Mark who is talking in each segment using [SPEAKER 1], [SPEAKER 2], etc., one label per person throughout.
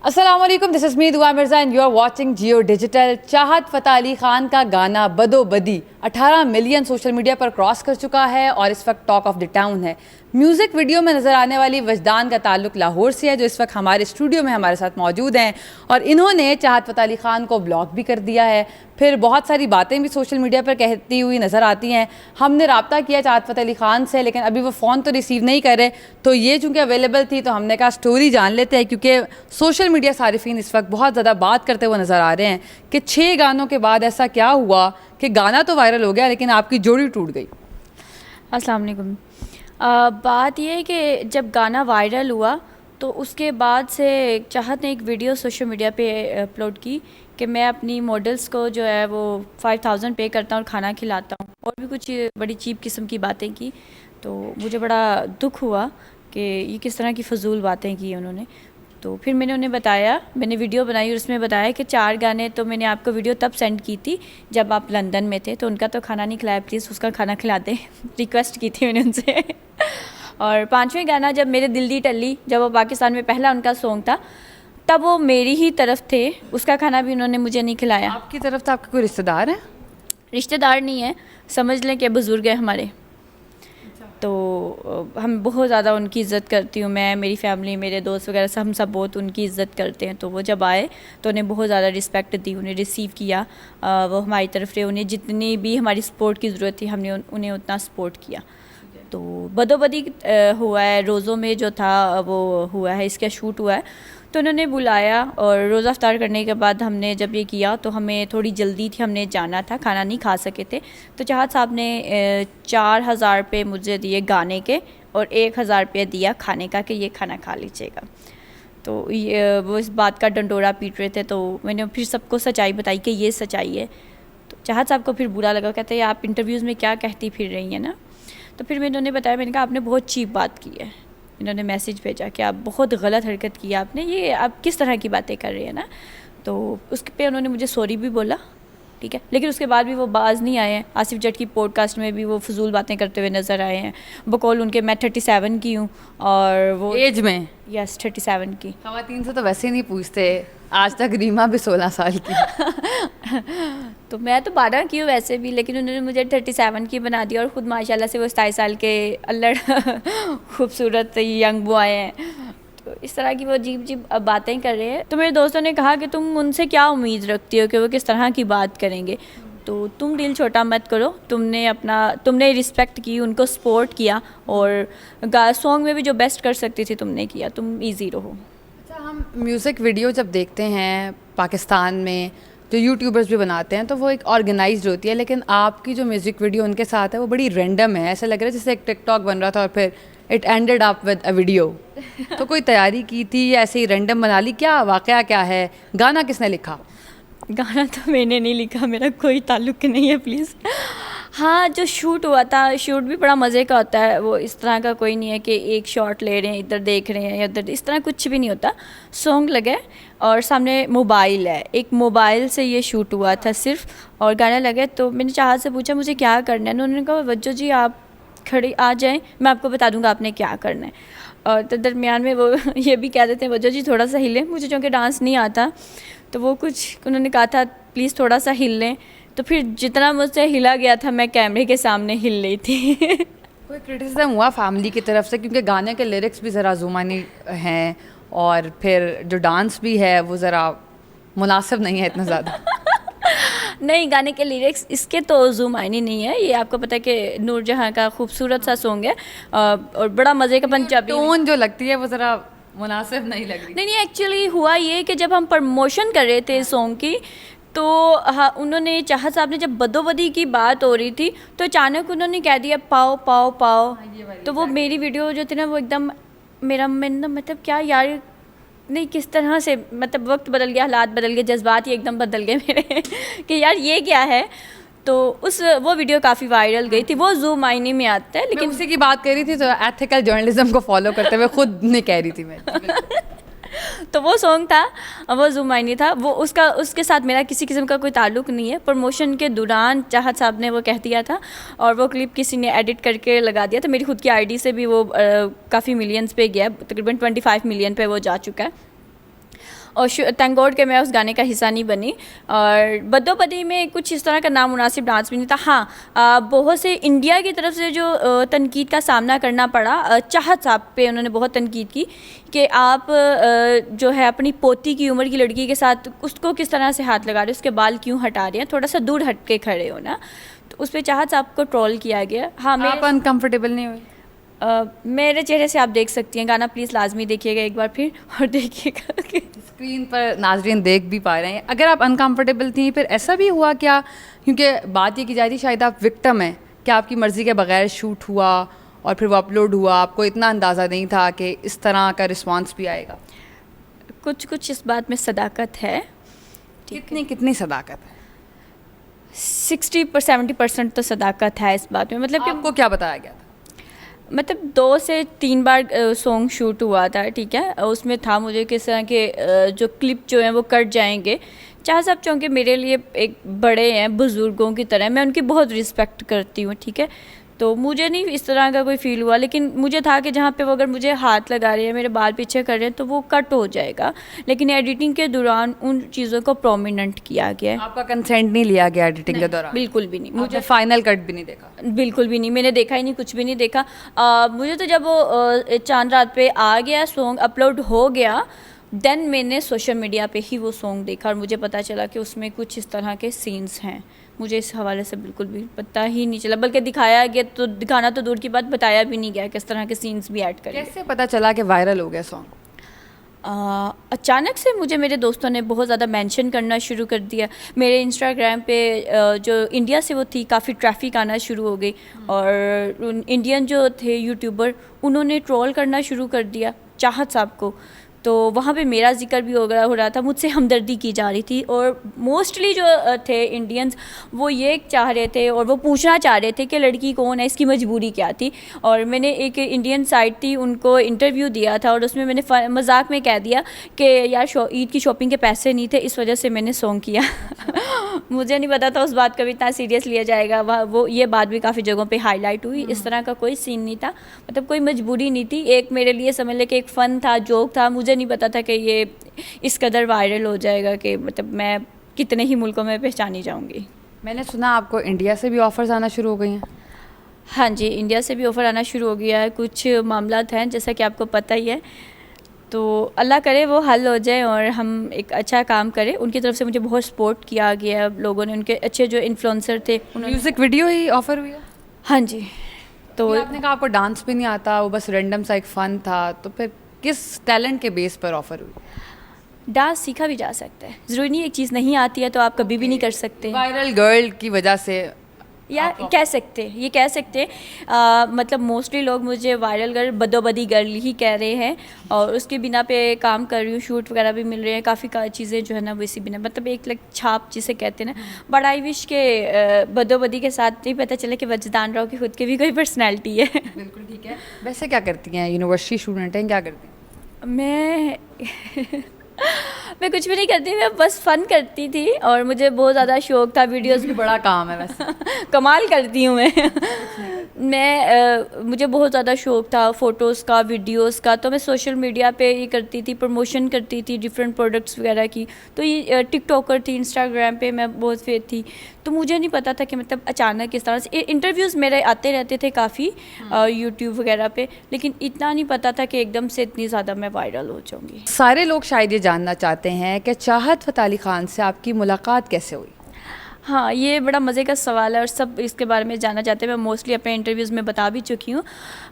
[SPEAKER 1] अस्सलामुअलैकुम, this is me Dua Mirza and you are watching Jio digital. Chahat Fateh Ali Khan का गाना Bado Badi 18 million social media पर क्रॉस कर चुका है और इस वक्त टॉक ऑफ द टाउन है। म्यूज़िक वीडियो में नज़र आने वाली वजदान का ताल्लुक लाहौर से है, जो इस वक्त हमारे स्टूडियो में हमारे साथ मौजूद हैं और इन्होंने चाहत फ़तेह अली ख़ान को ब्लॉक भी कर दिया है। फिर बहुत सारी बातें भी सोशल मीडिया पर कहती हुई नज़र आती हैं। हमने रब्ता किया चाहत फ़तेह अली ख़ान से, लेकिन अभी वो फ़ोन तो रिसीव नहीं कर रहे, तो ये चूँकि अवेलेबल थी तो हमने कहा स्टोरी जान लेते हैं, क्योंकि सोशल मीडिया सारिफीन इस वक्त बहुत ज़्यादा बात करते हुए नज़र आ रहे हैं कि 6 गानों के बाद ऐसा क्या हुआ कि गाना तो वायरल हो गया लेकिन आपकी जोड़ी टूट गई।
[SPEAKER 2] अस्सलाम वालेकुम। बात यह है कि जब गाना वायरल हुआ तो उसके बाद से चाहत ने एक वीडियो सोशल मीडिया पे अपलोड की कि मैं अपनी मॉडल्स को जो है वो 5000 पे करता हूँ और खाना खिलाता हूँ, और भी कुछ बड़ी चीप किस्म की बातें की। तो मुझे बड़ा दुख हुआ कि ये किस तरह की फ़जूल बातें की उन्होंने। तो फिर मैंने उन्हें बताया, मैंने वीडियो बनाई और उसमें बताया कि 4 गाने तो मैंने आपको वीडियो तब सेंड की थी जब आप लंदन में थे, तो उनका तो खाना नहीं खिलाया, प्लीज़ उसका खाना खिला दें रिक्वेस्ट की थी मैंने उनसे। और 5वें गाना जब मेरे दिल दी टल्ली, जब वो पाकिस्तान में पहला उनका सॉन्ग था, तब वो मेरी ही तरफ थे, उसका खाना भी उन्होंने मुझे नहीं खिलाया।
[SPEAKER 1] आपकी तरफ तो आपके कोई रिश्तेदार हैं?
[SPEAKER 2] रिश्तेदार नहीं है, समझ लें कि बुज़ुर्ग हैं हमारे। तो हम बहुत ज़्यादा उनकी इज़्ज़त करती हूँ मैं, मेरी फैमिली, मेरे दोस्त वगैरह सब, हम सब बहुत उनकी इज़्ज़त करते हैं। तो वो जब आए तो उन्हें बहुत ज़्यादा रिस्पेक्ट दी, उन्हें रिसीव किया, वो हमारी तरफ रहे, उन्हें जितनी भी हमारी सपोर्ट की ज़रूरत थी हमने उन्हें उतना सपोर्ट किया। तो बदोबदी हुआ है, रोज़ों में जो था वो हुआ है, इसका शूट हुआ है, तो उन्होंने बुलाया और रोज़ा अफ्तार करने के बाद हमने जब ये किया तो हमें थोड़ी जल्दी थी, हमने जाना था, खाना नहीं खा सके थे। तो चाहत साहब ने 4000 रुपये मुझे दिए गाने के और 1000 रुपये दिया खाने का कि ये खाना खा लीजिएगा। तो ये वो इस बात का डंडोरा पीट रहे थे, तो मैंने फिर सबको सच्चाई बताई कि ये सच्चाई है। तो चाहत साहब को फिर बुरा लगा, कहते हैं आप इंटरव्यूज़ में क्या कहती फिर रही हैं ना। तो फिर मैंने उन्हें बताया, मैंने कहा आपने बहुत चीप बात की है। इन्होंने मैसेज भेजा कि आप बहुत गलत हरकत की आपने, ये आप किस तरह की बातें कर रहे हैं ना। तो उस पे उन्होंने मुझे सॉरी भी बोला, ठीक है, लेकिन उसके बाद भी वो बाज नहीं आए हैं। आसिफ जट की पॉडकास्ट में भी वो फजूल बातें करते हुए नज़र आए हैं। बकौल उनके मैं 37 की हूँ और वो
[SPEAKER 1] एज में?
[SPEAKER 2] यस 37 की।
[SPEAKER 1] ख़वातीन से तो वैसे ही नहीं पूछते, आज तक रीमा भी 16 साल की।
[SPEAKER 2] तो मैं तो 12 की हूँ वैसे भी, लेकिन उन्होंने मुझे 37 की बना दिया और ख़ुद माशाल्लाह से वो 27 साल के अल्लड़ खूबसूरत यंग बॉय हैं। तो इस तरह की वो अजीब अजीब बातें कर रहे हैं। तो मेरे दोस्तों ने कहा कि तुम उनसे क्या उम्मीद रखती हो कि वो किस तरह की बात करेंगे, तो तुम दिल छोटा मत करो, तुमने रिस्पेक्ट की, उनको सपोर्ट किया और सॉन्ग में भी जो बेस्ट कर सकती थी तुमने किया, तुम ईजी रहो।
[SPEAKER 1] अच्छा, हम म्यूज़िक वीडियो जब देखते हैं पाकिस्तान में, जो यूट्यूबर्स भी बनाते हैं, तो वो एक ऑर्गेनाइज्ड होती है, लेकिन आपकी जो म्यूज़िक वीडियो उनके साथ है वो बड़ी रैंडम है। ऐसा लग रहा है जैसे एक टिकटॉक बन रहा था और फिर it ended up with a video. तो कोई तैयारी की थी या ऐसे ही रैंडम बना ली? क्या वाक़या क्या है? गाना किसने लिखा?
[SPEAKER 2] गाना तो मैंने नहीं लिखा, मेरा कोई ताल्लुक़ नहीं है प्लीज़। हाँ, जो शूट हुआ था, शूट भी बड़ा मज़े का होता है, वो इस तरह का कोई नहीं है कि एक शॉट ले रहे हैं, इधर देख रहे हैं या उधर, इस तरह कुछ भी नहीं होता। सॉन्ग लगा और सामने मोबाइल है, एक मोबाइल से ये शूट हुआ था सिर्फ, और गाना लगा। तो मैंने चाहत से पूछा मुझे क्या करना है, उन्होंने कहा वज्जो जी आप खड़े आ जाएं, मैं आपको बता दूंगा आपने क्या करना है। और तो दरमियान में वो ये भी कह देते हैं वज्जो जी थोड़ा सा हिले, मुझे चूँकि डांस नहीं आता, तो वो कुछ उन्होंने कहा था प्लीज़ थोड़ा सा हिल लें, तो फिर जितना मुझसे हिला गया था मैं कैमरे के सामने हिल रही थी।
[SPEAKER 1] कोई क्रिटिसिज्म हुआ फैमिली की तरफ से, क्योंकि गाने के लिरिक्स भी ज़रा ज़ुमानी हैं और फिर जो डांस भी है वो ज़रा मुनासिब नहीं है इतना ज़्यादा?
[SPEAKER 2] नहीं, गाने के लिरिक्स इसके तो ज़ुमानी नहीं है, ये आपको पता है कि नूरजहां का खूबसूरत सा सॉन्ग है और बड़ा मज़े का पंजाबी
[SPEAKER 1] टोन जो लगती है वो ज़रा मुनासिब नहीं लग रही।
[SPEAKER 2] नहीं, एक्चुअली हुआ ये कि जब हम प्रमोशन कर रहे थे सॉन्ग की, तो हाँ, उन्होंने चाहत साहब ने जब बदोबदी की बात हो रही थी तो अचानक उन्होंने कह दिया पाओ पाओ पाओ। तो वो मेरी वीडियो जो थी ना वो एकदम मैंने मतलब क्या यार, नहीं किस तरह से, मतलब वक्त बदल गया, हालात बदल गए, जज्बात ही एकदम बदल गए मेरे कि यार ये क्या है। तो वो वीडियो काफ़ी वायरल गई थी, वो ज़ूम मायने में आता है, लेकिन
[SPEAKER 1] उसी की बात कर रही थी, तो एथिकल जर्नलिज्म को फॉलो करते हुए खुद नहीं कह रही थी मैं।
[SPEAKER 2] तो वो सॉन्ग था, वो ज़ुमायनी था, वो उसके साथ मेरा किसी किस्म का कोई ताल्लुक़ नहीं है। प्रमोशन के दौरान चाहत साहब ने वो कह दिया था और वो क्लिप किसी ने एडिट करके लगा दिया था। मेरी खुद की आईडी से भी वो काफ़ी मिलियंस पे गया, तकरीबन 25 मिलियन पे वो जा चुका है। और थैंक गॉड कि मैं उस गाने का हिस्सा नहीं बनी। और बद्दो बदी में कुछ इस तरह का नामुनासिब डांस भी नहीं था। हाँ, बहुत से इंडिया की तरफ से जो तनकीद का सामना करना पड़ा, चाहत साहब पे उन्होंने बहुत तनकीद की कि आप जो है अपनी पोती की उम्र की लड़की के साथ उसको किस तरह से हाथ लगा रहे हो, उसके बाल क्यों हटा रहे हैं, थोड़ा सा दूर हट के खड़े हो ना। तो उस पर चाहत साहब को ट्रोल किया गया। हाँ,
[SPEAKER 1] आप अनकम्फर्टेबल नहीं हुई?
[SPEAKER 2] मेरे चेहरे से आप देख सकती हैं। गाना प्लीज़ लाजमी देखिएगा एक बार फिर और देखिएगा कि
[SPEAKER 1] स्क्रीन पर नाजरीन देख भी पा रहे हैं। अगर आप अनकम्फर्टेबल थी फिर ऐसा भी हुआ क्या, क्योंकि बात ये की जा रही शायद आप विक्टिम हैं, कि आपकी मर्ज़ी के बगैर शूट हुआ और फिर वो अपलोड हुआ, आपको इतना अंदाज़ा नहीं था कि इस तरह का रिस्पांस भी आएगा?
[SPEAKER 2] कुछ कुछ इस बात में सदाकत है।
[SPEAKER 1] कितनी सदाकत है?
[SPEAKER 2] 60-70% तो सदाकत है इस बात में। मतलब कि
[SPEAKER 1] आपको क्या बताया गया था?
[SPEAKER 2] मतलब 2 से 3 बार सॉन्ग शूट हुआ था, ठीक है। उसमें था मुझे किस तरह के जो क्लिप जो हैं वो कट जाएंगे। चाह साहब चूँकि मेरे लिए एक बड़े हैं, बुज़ुर्गों की तरह, मैं उनकी बहुत रिस्पेक्ट करती हूँ, ठीक है। तो मुझे नहीं इस तरह का कोई फ़ील हुआ, लेकिन मुझे था कि जहाँ पे वो अगर मुझे हाथ लगा रहे हैं, मेरे बाल पीछे कर रहे हैं, तो वो कट हो जाएगा। लेकिन एडिटिंग के दौरान उन चीज़ों को प्रोमिनेंट किया गया है।
[SPEAKER 1] आपका कंसेंट नहीं लिया गया एडिटिंग के दौरान?
[SPEAKER 2] बिल्कुल भी नहीं।
[SPEAKER 1] मुझे फाइनल कट भी नहीं देखा?
[SPEAKER 2] बिल्कुल भी नहीं, मैंने देखा ही नहीं, कुछ भी नहीं देखा। मुझे तो जब वो चांद रात पे आ गया, सॉन्ग अपलोड हो गया, देन मैंने सोशल मीडिया पे ही वो सॉन्ग देखा और मुझे पता चला कि उसमें कुछ इस तरह के सीन्स हैं। मुझे इस हवाले से बिल्कुल भी पता ही नहीं चला, बल्कि दिखाया गया तो दिखाना तो दूर की बात, बताया भी नहीं गया किस तरह के सीन्स भी ऐड करें।
[SPEAKER 1] कैसे पता चला कि वायरल हो गया सॉन्ग?
[SPEAKER 2] अचानक से मुझे मेरे दोस्तों ने बहुत ज़्यादा मेंशन करना शुरू कर दिया। मेरे इंस्टाग्राम पे जो इंडिया से वो थी, काफ़ी ट्रैफिक आना शुरू हो गई और इंडियन जो थे यूट्यूबर उन्होंने ट्रोल करना शुरू कर दिया चाहत साहब को। तो वहाँ पे मेरा जिक्र भी हो रहा था, मुझसे हमदर्दी की जा रही थी और मोस्टली जो थे इंडियंस वो ये चाह रहे थे और वो पूछना चाह रहे थे कि लड़की कौन है, इसकी मजबूरी क्या थी। और मैंने एक इंडियन साइट थी उनको इंटरव्यू दिया था और उसमें मैंने मजाक में कह दिया कि यार ईद की शॉपिंग के पैसे नहीं थे, इस वजह से मैंने सॉन्ग किया। मुझे नहीं पता था उस बात का भी इतना सीरियस लिया जाएगा। वो ये बात भी काफ़ी जगहों पे हाईलाइट हुई। इस तरह का कोई सीन नहीं था, मतलब कोई मजबूरी नहीं थी। एक मेरे लिए समझ ले कि एक फ़न था, जोक था। मुझे नहीं पता था कि ये इस कदर वायरल हो जाएगा कि मतलब मैं कितने ही मुल्कों में पहचानी जाऊंगी।
[SPEAKER 1] मैंने सुना आपको इंडिया से भी ऑफ़र्स आना शुरू हो गई हैं?
[SPEAKER 2] हाँ जी, इंडिया से भी ऑफ़र आना शुरू हो गया है। कुछ मामला हैं जैसा कि आपको पता ही है, तो अल्लाह करे वो हल हो जाए और हम एक अच्छा काम करें। उनकी तरफ से मुझे बहुत सपोर्ट किया गया लोगों ने, उनके अच्छे जो इन्फ्लुएंसर थे।
[SPEAKER 1] म्यूज़िक वीडियो ही ऑफ़र हुई है?
[SPEAKER 2] हाँ जी। तो
[SPEAKER 1] आपने कहा आपको डांस भी नहीं आता, वो बस रैंडम सा एक फ़न था, तो फिर किस टैलेंट के बेस पर ऑफ़र हुई?
[SPEAKER 2] डांस सीखा भी जा सकता है, ज़रूरी नहीं एक चीज़ नहीं आती है तो आप कभी भी नहीं कर सकते।
[SPEAKER 1] वायरल गर्ल की वजह से
[SPEAKER 2] या कह सकते ये कह सकते मतलब मोस्टली लोग मुझे वायरल गर्ल, बदोबदी गर्ल ही कह रहे हैं और उसके बिना पे काम कर रही हूँ। शूट वगैरह भी मिल रहे हैं, काफ़ी चीज़ें जो है ना वो इसी बिना, मतलब एक लग छाप जिसे कहते हैं ना। बट आई विश के बदोबदी के साथ ही पता चले कि वजदान राव की खुद की भी कोई पर्सनैलिटी है।
[SPEAKER 1] बिल्कुल ठीक है। वैसे क्या करती हैं, यूनिवर्सिटी स्टूडेंट हैं, क्या करती हैं?
[SPEAKER 2] मैं कुछ भी नहीं करती, मैं बस फ़न करती थी और मुझे बहुत ज़्यादा शौक़ था वीडियोस
[SPEAKER 1] भी बड़ा काम है वैसे।
[SPEAKER 2] कमाल करती हूँ मैं मुझे बहुत ज़्यादा शौक़ था फ़ोटोज़ का, वीडियोस का। तो मैं सोशल मीडिया पे ये करती थी, प्रमोशन करती थी डिफरेंट प्रोडक्ट्स वगैरह की। तो ये टिकटॉकर थी, इंस्टाग्राम पे मैं बहुत फेथ थी। तो मुझे नहीं पता था कि मतलब अचानक इस तरह से इंटरव्यूज़ मेरे आते रहते थे काफ़ी यूट्यूब वगैरह पे, लेकिन इतना नहीं पता था कि एकदम से इतनी ज़्यादा मैं वायरल हो जाऊँगी।
[SPEAKER 1] सारे लोग शायद ये जानना चाहते हैं कि चाहत फ़तेह अली ख़ान से आपकी मुलाकात कैसे हुई?
[SPEAKER 2] हाँ, ये बड़ा मज़े का सवाल है और सब इसके बारे में जानना चाहते हैं। मैं मोस्टली अपने इंटरव्यूज़ में बता भी चुकी हूँ।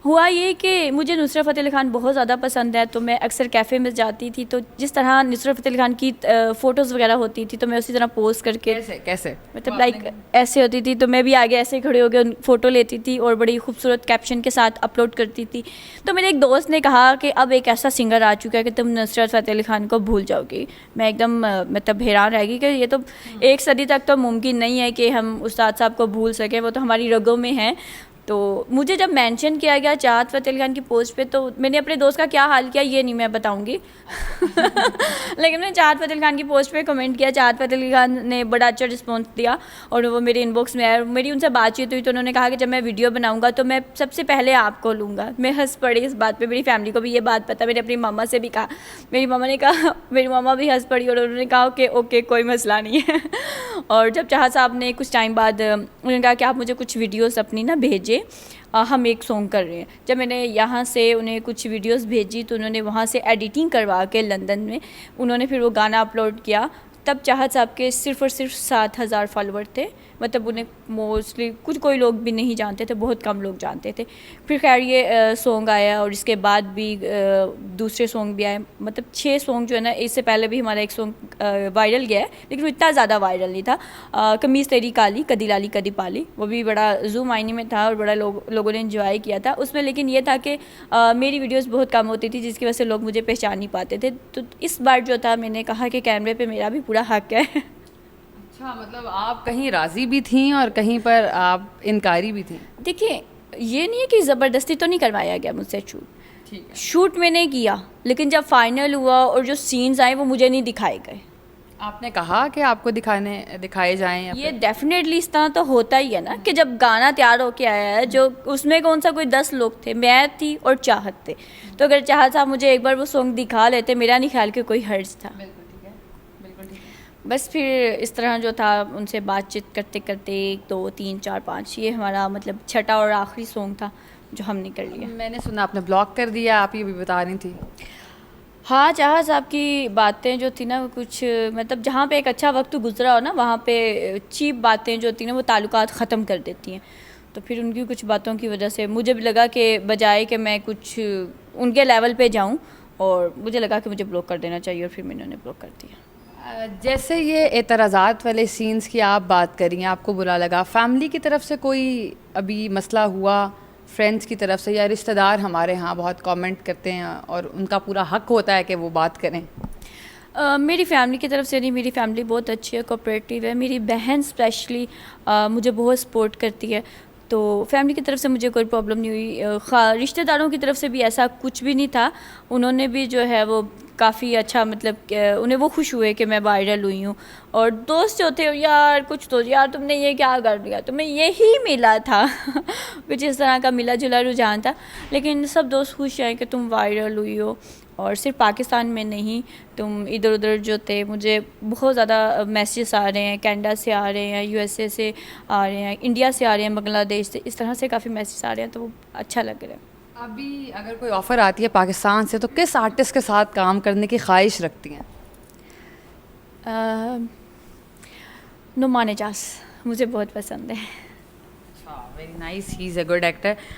[SPEAKER 2] हुआ ये कि मुझे नुसरत फ़तेह अली ख़ान बहुत ज़्यादा पसंद है, तो मैं अक्सर कैफ़े में जाती थी, तो जिस तरह नुसरत फ़तेह अली ख़ान की फ़ोटोज़ वगैरह होती थी तो मैं उसी तरह पोस्ट करके
[SPEAKER 1] कैसे
[SPEAKER 2] मतलब लाइक ऐसे होती थी तो मैं भी आगे ऐसे खड़े होकर फ़ोटो लेती थी और बड़ी खूबसूरत कैप्शन के साथ अपलोड करती थी। तो मेरे एक दोस्त ने कहा कि अब एक ऐसा सिंगर आ चुका है कि तुम नुसरत फ़तेह अली ख़ान को भूल जाओगी। मैं एकदम मतलब हैरान रह गई कि ये तो एक सदी तक तो मुमकिन नहीं है कि हम उस्ताद साहब को भूल सकें, वो तो हमारी रगों में हैं। तो मुझे जब मेंशन किया गया चाहत फ़तेह अली खान की पोस्ट पे, तो मैंने अपने दोस्त का क्या हाल किया ये नहीं मैं बताऊंगी लेकिन मैंने चाहत फ़तेह अली खान की पोस्ट पे कमेंट किया। चाहत फ़तेह अली खान ने बड़ा अच्छा रिस्पॉन्स दिया और वो मेरे इनबॉक्स में आया। मेरी उनसे बातचीत हुई तो उन्होंने कहा कि जब मैं वीडियो बनाऊंगा तो मैं सबसे पहले आपको लूँगा। मैं हंस पड़ी इस बात पर। मेरी फैमिली को भी ये बात पता, मैंने अपनी मामा से भी कहा, मेरी मामा ने कहा, मेरी मामा भी हंस पड़ी और उन्होंने कहा कि ओके कोई मसला नहीं है और जब चाहत साहब ने कुछ टाइम बाद उन्होंने कहा कि आप मुझे कुछ वीडियोस अपनी ना भेजें, हम एक सॉन्ग कर रहे हैं। जब मैंने यहाँ से उन्हें कुछ वीडियोस भेजी तो उन्होंने वहाँ से एडिटिंग करवा के लंदन में उन्होंने फिर वो गाना अपलोड किया। तब चाहत साहब के सिर्फ़ और सिर्फ 7,000 फॉलोवर थे। मतलब उन्हें मोस्टली कोई लोग भी नहीं जानते थे, बहुत कम लोग जानते थे। फिर खैर ये सॉन्ग आया और इसके बाद भी दूसरे सॉन्ग भी आए। मतलब 6 सॉन्ग जो है ना, इससे पहले भी हमारा एक सॉन्ग वायरल गया है लेकिन वो इतना ज़्यादा वायरल नहीं था। कमीज़ तेरी काली कदी लाली कदी पाली, वो भी बड़ा ज़ूम मायने में था और बड़ा लोगों ने इन्जॉय किया था उसमें। लेकिन ये था कि मेरी वीडियोज़ बहुत कम होती थी जिसकी वजह से लोग मुझे पहचान नहीं पाते थे। तो इस बार जो था मैंने कहा कि कैमरे पर मेरा भी पूरा हक है।
[SPEAKER 1] अच्छा, मतलब आप कहीं राज़ी भी थी और कहीं पर आप इनकारी भी थी?
[SPEAKER 2] देखिए, ये नहीं है कि ज़बरदस्ती तो नहीं करवाया गया मुझसे शूट।
[SPEAKER 1] ठीक है।
[SPEAKER 2] शूट मैंने किया लेकिन जब फाइनल हुआ और जो सीन्स आए वो मुझे नहीं दिखाए गए।
[SPEAKER 1] आपने कहा कि आपको दिखाए जाएं या
[SPEAKER 2] ये डेफिनेटली इस तरह तो होता ही है ना कि जब गाना तैयार होके आया है, जो उसमें कौन सा कोई 10 लोग थे, मैं थी और चाहत थे, तो अगर चाहत साहब मुझे एक बार वो सॉन्ग दिखा लेते, मेरा नहीं ख्याल कि कोई हर्ज था।
[SPEAKER 1] बिल्कुल ठीक है, बिल्कुल ठीक है।
[SPEAKER 2] बस फिर इस तरह जो था उनसे बातचीत करते करते 1 2 3 4 5 ये हमारा मतलब छठा और आखिरी सॉन्ग था जो हमने कर लिया।
[SPEAKER 1] मैंने सुना आपने ब्लॉक कर दिया, आप ये भी बता रही थी।
[SPEAKER 2] हाँ, चाहत साहब की बातें जो थी ना वो कुछ मतलब जहाँ पे एक अच्छा वक्त गुजरा हो ना वहाँ पे चीप बातें जो थी ना वो ताल्लुकात ख़त्म कर देती हैं। तो फिर उनकी कुछ बातों की वजह से मुझे भी लगा कि बजाय कि मैं कुछ उनके लेवल पे जाऊँ, और मुझे लगा कि मुझे ब्लॉक कर देना चाहिए और फिर मैंने उन्हें ब्लॉक कर दिया।
[SPEAKER 1] जैसे ये एतराज़ात वाले सीन्स की आप बात करिए, आपको बुरा लगा, फैमिली की तरफ से कोई अभी मसला हुआ, फ्रेंड्स की तरफ से, या रिश्तेदार हमारे यहाँ बहुत कमेंट करते हैं और उनका पूरा हक होता है कि वो बात करें?
[SPEAKER 2] मेरी फैमिली की तरफ से नहीं, मेरी फैमिली बहुत अच्छी है, कोऑपरेटिव है। मेरी बहन स्पेशली मुझे बहुत सपोर्ट करती है, तो फैमिली की तरफ से मुझे कोई प्रॉब्लम नहीं हुई। रिश्तेदारों की तरफ से भी ऐसा कुछ भी नहीं था। उन्होंने भी जो है वो काफ़ी अच्छा मतलब उन्हें वो खुश हुए कि मैं वायरल हुई हूँ। और दोस्त जो थे, यार कुछ तो यार तुमने ये क्या कर दिया, तुम्हें यही मिला था कुछ इस तरह का मिला जुला रुझान था। लेकिन सब दोस्त खुश हैं कि तुम वायरल हुई हो, और सिर्फ पाकिस्तान में नहीं, तुम इधर उधर जो थे, मुझे बहुत ज़्यादा मैसेज आ रहे हैं, कनाडा से आ रहे हैं, यूएसए से आ रहे हैं, इंडिया से आ रहे हैं, बांग्लादेश से, इस तरह से काफ़ी मैसेज आ रहे हैं, तो वो अच्छा लग रहा है।
[SPEAKER 1] अभी अगर कोई ऑफ़र आती है पाकिस्तान से तो किस आर्टिस्ट के साथ काम करने की ख्वाहिश रखती हैं?
[SPEAKER 2] नुमान एजाज मुझे बहुत पसंद है।
[SPEAKER 1] Very nice, he is a good actor.